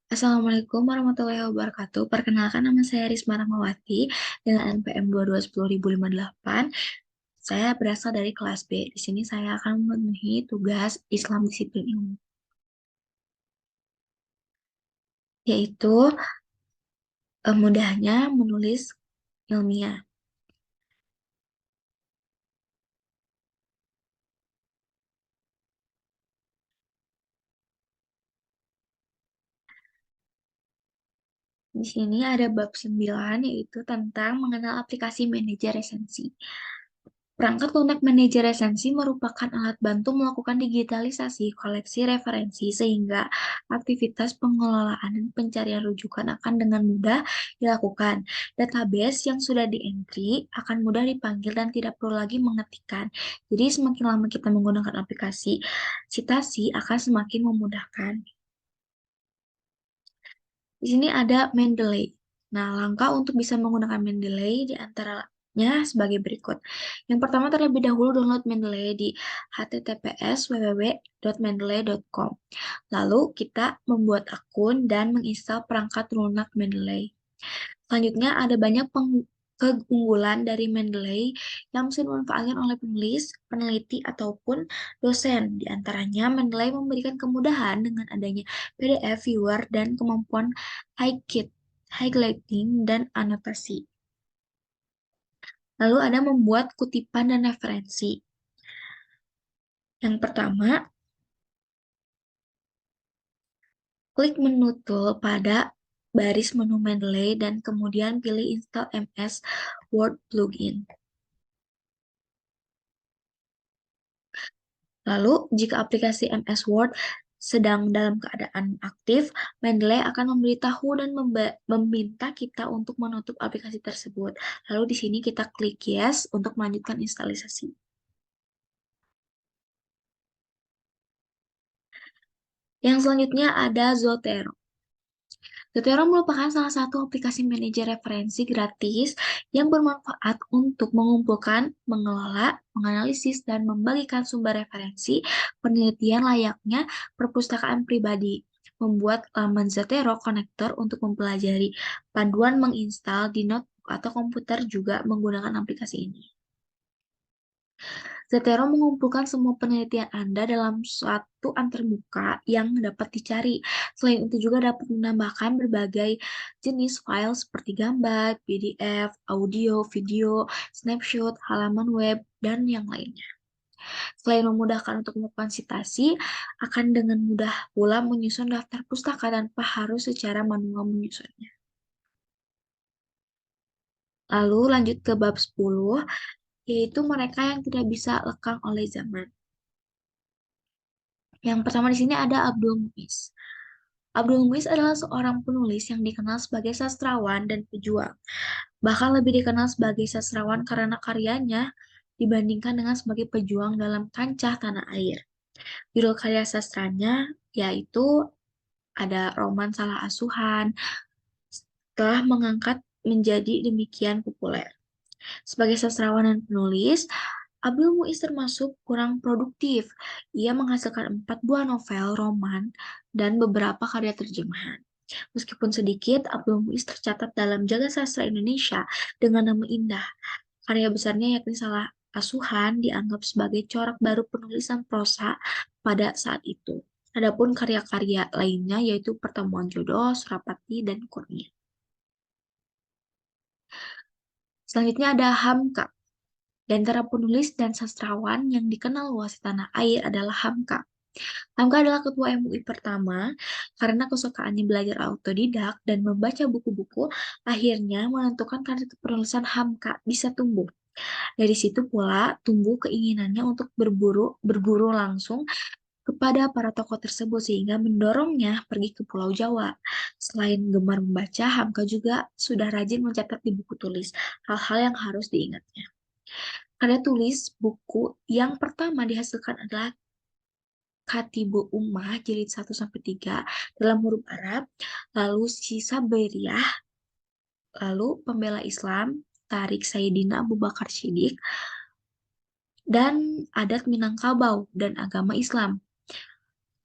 Assalamualaikum warahmatullahi wabarakatuh. Perkenalkan nama saya Risma Rahmawati dengan NPM 22105058. Saya berasal dari kelas B. Di sini saya akan memenuhi tugas Islam disiplin ilmu, yaitu mudahnya menulis ilmiah. Di sini ada bab 9, yaitu tentang mengenal aplikasi manajer resensi. Perangkat lunak manajer resensi merupakan alat bantu melakukan digitalisasi koleksi referensi sehingga aktivitas pengelolaan dan pencarian rujukan akan dengan mudah dilakukan. Database yang sudah di-entry akan mudah dipanggil dan tidak perlu lagi mengetikkan. Jadi semakin lama kita menggunakan aplikasi citasi akan semakin memudahkan. Di sini ada Mendeley. Nah, langkah untuk bisa menggunakan Mendeley di antaranya sebagai berikut. Yang pertama, terlebih dahulu download Mendeley di https://www.mendeley.com. Lalu kita membuat akun dan menginstal perangkat lunak Mendeley. Selanjutnya ada banyak keunggulan dari Mendeley yang bisa dimanfaatkan oleh penulis, peneliti, ataupun dosen. Di antaranya, Mendeley memberikan kemudahan dengan adanya PDF viewer dan kemampuan highlighting dan anotasi. Lalu ada membuat kutipan dan referensi. Yang pertama, klik menu tool pada baris menu Mendeley dan kemudian pilih install MS Word plugin. Lalu, jika aplikasi MS Word sedang dalam keadaan aktif, Mendeley akan memberitahu dan meminta kita untuk menutup aplikasi tersebut. Lalu di sini kita klik yes untuk melanjutkan instalisasi. Yang selanjutnya ada Zotero. Zotero merupakan salah satu aplikasi manajer referensi gratis yang bermanfaat untuk mengumpulkan, mengelola, menganalisis, dan membagikan sumber referensi penelitian layaknya perpustakaan pribadi. Membuat laman Zotero Connector untuk mempelajari panduan menginstal di notebook atau komputer juga menggunakan aplikasi ini. Zotero mengumpulkan semua penelitian Anda dalam suatu antarmuka yang dapat dicari. Selain itu juga dapat menambahkan berbagai jenis file seperti gambar, PDF, audio, video, snapshot, halaman web, dan yang lainnya. Selain memudahkan untuk melakukan sitasi, akan dengan mudah pula menyusun daftar pustaka tanpa harus secara manual menyusunnya. Lalu lanjut ke bab 10, yaitu mereka yang tidak bisa lekang oleh zaman. Yang pertama di sini ada Abdul Muiz. Abdul Muiz adalah seorang penulis yang dikenal sebagai sastrawan dan pejuang. Bahkan lebih dikenal sebagai sastrawan karena karyanya dibandingkan dengan sebagai pejuang dalam kancah tanah air. Judul karya sastranya yaitu ada roman Salah Asuhan, telah mengangkat menjadi demikian populer. Sebagai sastrawan dan penulis, Abdul Muiz termasuk kurang produktif. Ia menghasilkan 4 buah novel, roman, dan beberapa karya terjemahan. Meskipun sedikit, Abdul Muiz tercatat dalam jagat sastra Indonesia dengan nama indah. Karya besarnya yakni Salah Asuhan dianggap sebagai corak baru penulisan prosa pada saat itu. Adapun karya-karya lainnya yaitu Pertemuan Jodoh, Surapati, dan Kurnia. Selanjutnya ada Hamka. Di antara penulis dan sastrawan yang dikenal luas di tanah air adalah Hamka. Hamka adalah ketua MUI pertama karena kesukaannya belajar autodidak dan membaca buku-buku, akhirnya menentukan karir penulisan Hamka bisa tumbuh. Dari situ pula tumbuh keinginannya untuk berguru langsung kepada para tokoh tersebut sehingga mendorongnya pergi ke Pulau Jawa. Selain gemar membaca, Hamka juga sudah rajin mencatat di buku tulis hal-hal yang harus diingatnya. Karya tulis buku yang pertama dihasilkan adalah Khatibul Ummah jilid 1-3 dalam huruf Arab, lalu Sisa Beriyah, lalu Pembela Islam, Tarik Sayyidina Abu Bakar Siddiq, dan Adat Minangkabau dan Agama Islam.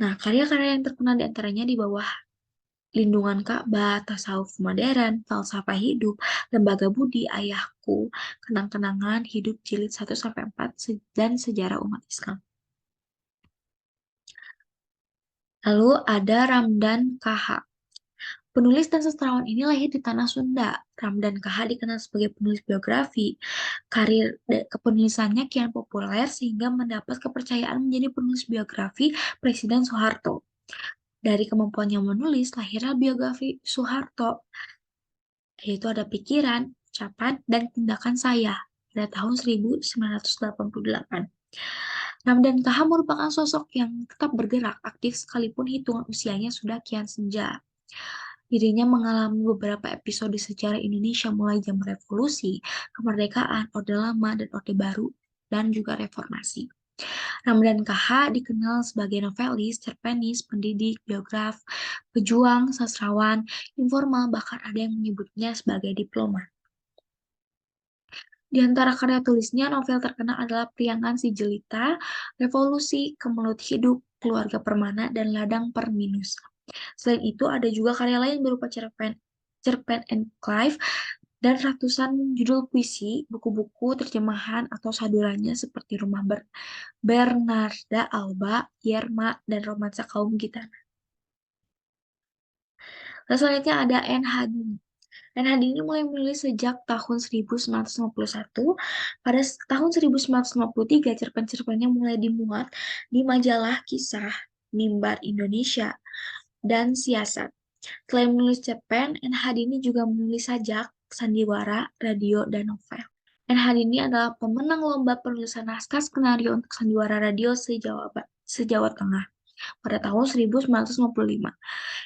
Nah, karya-karya yang terkenal di antaranya di bawah Lindungan Ka'bah, Tasawuf Modern, Falsafah Hidup, Lembaga Budi Ayahku, Kenang-kenangan Hidup Jilid 1-4, dan Sejarah Umat Islam. Lalu ada Ramdan KH. Penulis dan sastrawan ini lahir di tanah Sunda. Ramdan KH dikenal sebagai penulis biografi. Karir kepenulisannya kian populer sehingga mendapat kepercayaan menjadi penulis biografi Presiden Soeharto. Dari kemampuannya menulis, lahirlah biografi Soeharto, yaitu ada pikiran, ucapan, dan tindakan saya pada tahun 1988. Ramdan KH merupakan sosok yang tetap bergerak aktif sekalipun hitungan usianya sudah kian senja. Dirinya mengalami beberapa episode sejarah Indonesia mulai zaman revolusi, kemerdekaan, Orde Lama, dan Orde Baru, dan juga reformasi. Ramdan KH dikenal sebagai novelis, cerpenis, pendidik, biograf, pejuang, sastrawan, informal, bahkan ada yang menyebutnya sebagai diplomat. Di antara karya tulisnya, novel terkenal adalah Priangan Si Jelita, Revolusi, Kemelut Hidup, Keluarga Permana, dan Ladang Perminus. Selain itu, ada juga karya lain berupa cerpen, cerpen Enclave, dan ratusan judul puisi, buku-buku, terjemahan, atau sadurannya seperti Rumah Bernarda Alba, Yerma, dan Romansa Kaum Gitana. Lalu selanjutnya ada N. Hadini. N. Hadini mulai menulis sejak tahun 1951. Pada tahun 1953, cerpen-cerpennya mulai dimuat di majalah Kisah, Mimbar Indonesia, dan Siasat. Selain menulis cerpen, N. Hadini juga menulis sajak, sandiwara, radio, dan novel. N. Hadini adalah pemenang lomba penulisan naskah skenario untuk sandiwara radio se-Jawa Tengah pada tahun 1955.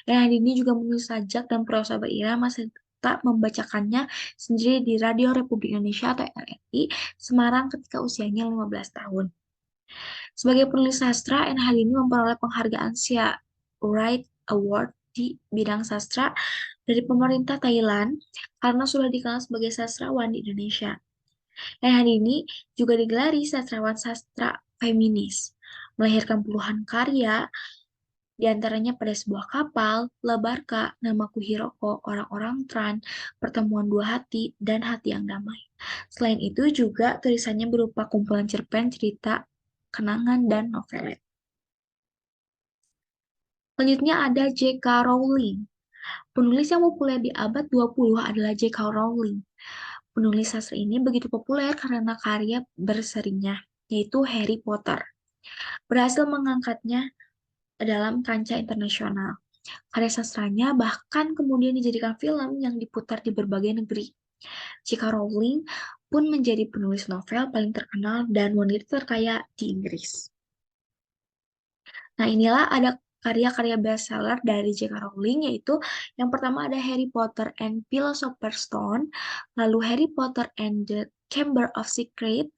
N. Hadini juga menulis sajak dan prosa berirama serta membacakannya sendiri di Radio Republik Indonesia atau RRI Semarang ketika usianya 15 tahun. Sebagai penulis sastra, N. Hadini memperoleh penghargaan Sia Wright Award di bidang sastra dari pemerintah Thailand karena sudah dikenal sebagai sastrawan di Indonesia. N. Hadini juga digelari sastrawan sastra feminis, melahirkan puluhan karya, di antaranya Pada Sebuah Kapal, Lebarka, Namaku Hiroko, Orang-orang Tran, Pertemuan Dua Hati, dan Hati yang Damai. Selain itu juga tulisannya berupa kumpulan cerpen, cerita, kenangan, dan novelet. Selanjutnya ada J.K. Rowling. Penulis yang populer di abad 20 adalah J.K. Rowling. Penulis sastra ini begitu populer karena karya berserinya, yaitu Harry Potter. Berhasil mengangkatnya dalam kancah internasional. Karya sastranya bahkan kemudian dijadikan film yang diputar di berbagai negeri. J.K. Rowling pun menjadi penulis novel paling terkenal dan wanita terkaya di Inggris. Nah, inilah ada karya-karya bestseller dari J.K. Rowling, yaitu yang pertama ada Harry Potter and Philosopher's Stone, lalu Harry Potter and the Chamber of Secrets,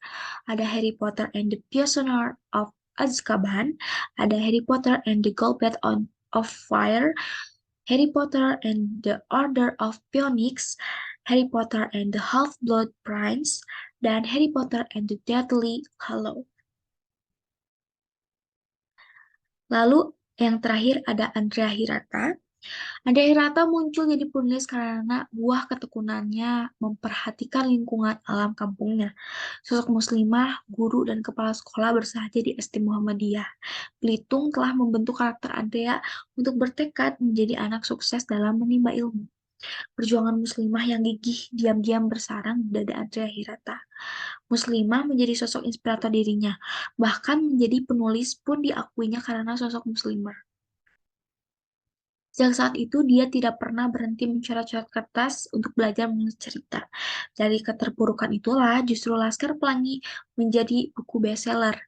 ada Harry Potter and the Prisoner of Azkaban, ada Harry Potter and the Goblet of Fire, Harry Potter and the Order of Phoenix, Harry Potter and the Half-Blood Prince, dan Harry Potter and the Deathly Hallows. Lalu yang terakhir ada Andrea Hirata. Andrea Hirata muncul jadi penulis karena buah ketekunannya memperhatikan lingkungan alam kampungnya. Sosok muslimah, guru, dan kepala sekolah bersahaja di SD Muhammadiyah Belitung telah membentuk karakter Andrea untuk bertekad menjadi anak sukses dalam menimba ilmu. Perjuangan muslimah yang gigih diam-diam bersarang di dada Andrea Hirata. Muslimah menjadi sosok inspirator dirinya, bahkan menjadi penulis pun diakuinya karena sosok muslimah. Sejak saat itu, dia tidak pernah berhenti mencoret-coret kertas untuk belajar menulis cerita. Dari keterpurukan itulah, justru Laskar Pelangi menjadi buku bestseller.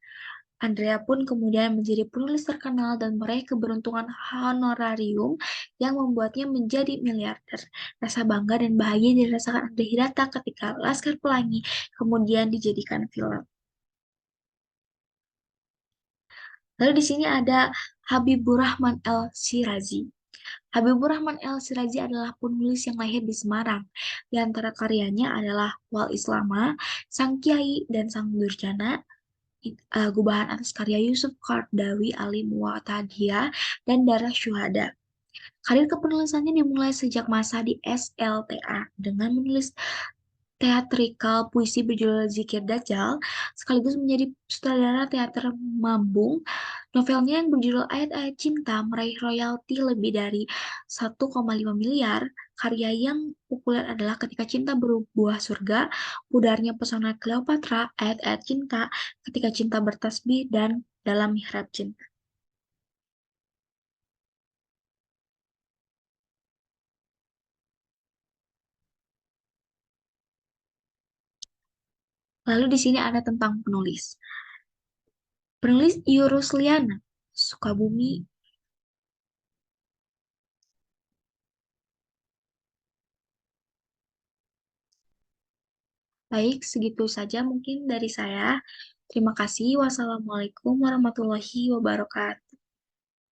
Andrea pun kemudian menjadi penulis terkenal dan meraih keberuntungan honorarium yang membuatnya menjadi miliarder. Rasa bangga dan bahagia dirasakan Andrea Hirata ketika Laskar Pelangi kemudian dijadikan film. Lalu di sini ada Habibur Rahman El-Shirazi. Habibur Rahman El-Shirazi adalah penulis yang lahir di Semarang. Di antara karyanya adalah Wal Islama, Sang Kiai dan Sang Durjana, gubahan atas karya Yusuf Qardawi, Ali Mu'tadiyah, dan Darah Syuhada. Karir kepenulisannya dimulai sejak masa di SLTA dengan menulis teatrikal puisi berjudul Zikir Dajjal, sekaligus menjadi sutradara teater Mambung. Novelnya yang berjudul Ayat-Ayat Cinta meraih royalti lebih dari 1,5 miliar. Karya yang populer adalah Ketika Cinta Berbuah Surga, Pudarnya Pesona Cleopatra, Ayat-Ayat Cinta, Ketika Cinta Bertasbih, dan Dalam Mihrab Cinta. Lalu di sini ada tentang penulis. Penulis Yurusliana, Sukabumi. Baik, segitu saja mungkin dari saya. Terima kasih. Wassalamualaikum warahmatullahi wabarakatuh.